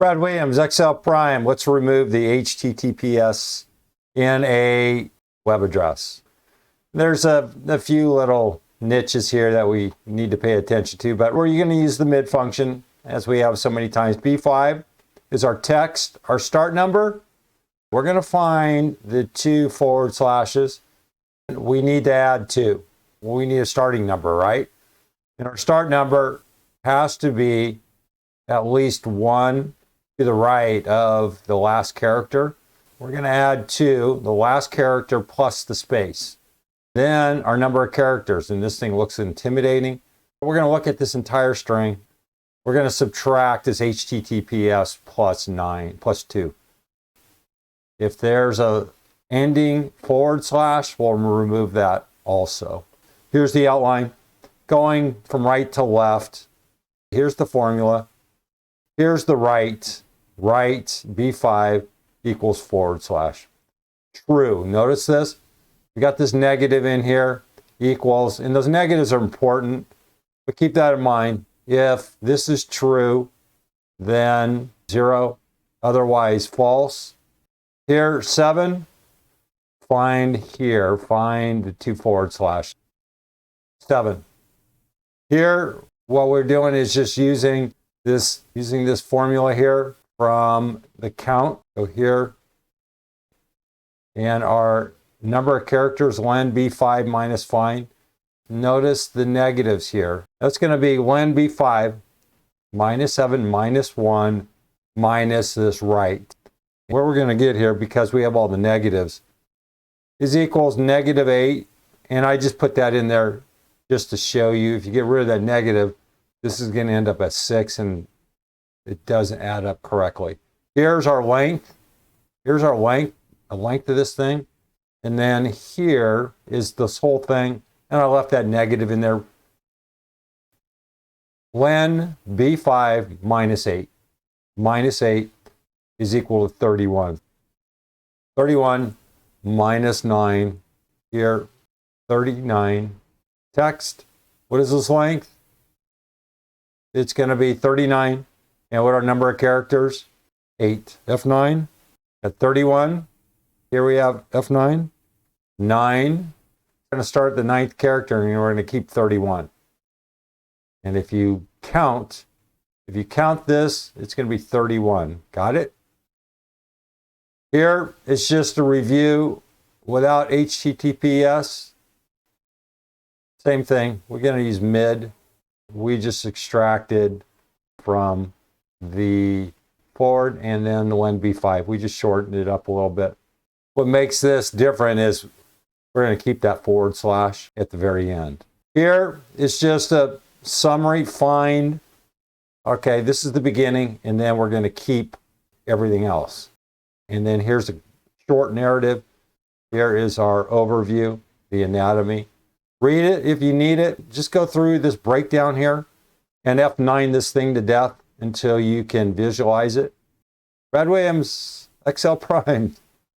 Brad Williams, XL Prime. Let's remove the HTTPS in a web address. There's a few little niches here that we need to pay attention to, but we're going to use the mid function as we have so many times. B5 is our text, our start number. We're going to find the 2 forward slashes. We need to add 2. Well, we need a starting number, right? And our start number has to be at least 1 to the right of the last character. We're going to add 2, the last character plus the space. Then our number of characters, and this thing looks intimidating. We're going to look at this entire string. We're going to subtract this HTTPS plus 2. If there's a ending forward slash, we'll remove that also. Here's the outline. Going from right to left. Here's the formula. Here's the right. Right, B5 equals forward slash. True. Notice this. We got this negative in here, equals, and those negatives are important, but keep that in mind. If this is true, then 0, otherwise false. Here, 7, find the 2 forward slash. 7. Here, what we're doing is just using this formula here from the count. So here, and our number of characters, len B5 minus find. Notice the negatives here. That's going to be len B5 minus 7 minus 1 minus this right. What we're going to get here, because we have all the negatives, is equals -8. And I just put that in there just to show you. If you get rid of that negative, this is going to end up at 6, and it doesn't add up correctly. Here's our length. Here's our length, the length of this thing. And then here is this whole thing. And I left that negative in there. Len B5 minus 8. Minus 8 is equal to 31. 31 minus 9. Here, 39. Text. What is this length? It's going to be 39. And what are our number of characters? 8. F9 at 31. Here we have F9. 9. We're going to start the 9th character, and we're going to keep 31. And if you count this, it's going to be 31. Got it? Here, it's just a review without HTTPS. Same thing. We're going to use mid. We just extracted from the forward and then the len B5. We just shortened it up a little bit. What makes this different is we're going to keep that forward slash at the very end. Here is just a summary find. Okay, this is the beginning, and then we're going to keep everything else. And then here's a short narrative. Here is our overview, the anatomy. Read it if you need it. Just go through this breakdown here and F9 this thing to death until you can visualize it. Brad Williams, XL Prime.